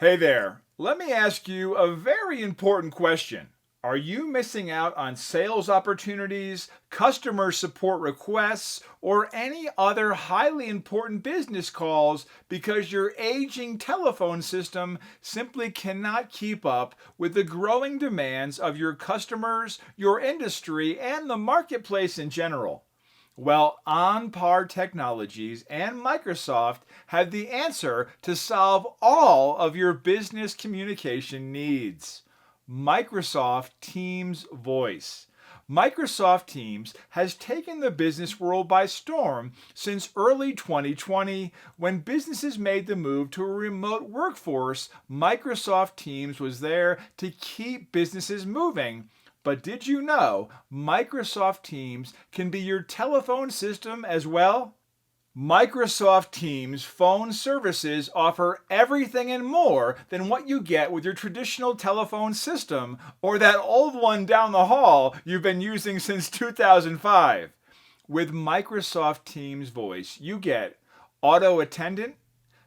Hey there, let me ask you a very important question. Are you missing out on sales opportunities, customer support requests, or any other highly important business calls because your aging telephone system simply cannot keep up with the growing demands of your customers, your industry, and the marketplace in general? Well, OnPar Technologies and Microsoft have the answer to solve all of your business communication needs. Microsoft Teams Voice. Microsoft Teams has taken the business world by storm since early 2020 when businesses made the move to a remote workforce. Microsoft Teams was there to keep businesses moving. But did you know Microsoft Teams can be your telephone system as well? Microsoft Teams phone services offer everything and more than what you get with your traditional telephone system or that old one down the hall you've been using since 2005. With Microsoft Teams Voice, you get auto attendant,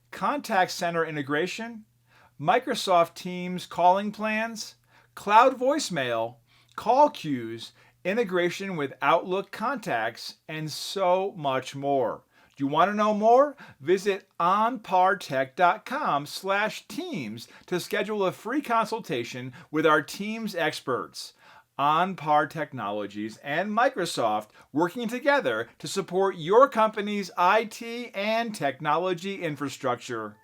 contact center integration, Microsoft Teams calling plans, cloud voicemail, call queues, integration with Outlook contacts, and so much more. Do you want to know more? Visit onpartech.com/teams to schedule a free consultation with our Teams experts. OnPar Technologies and Microsoft working together to support your company's IT and technology infrastructure.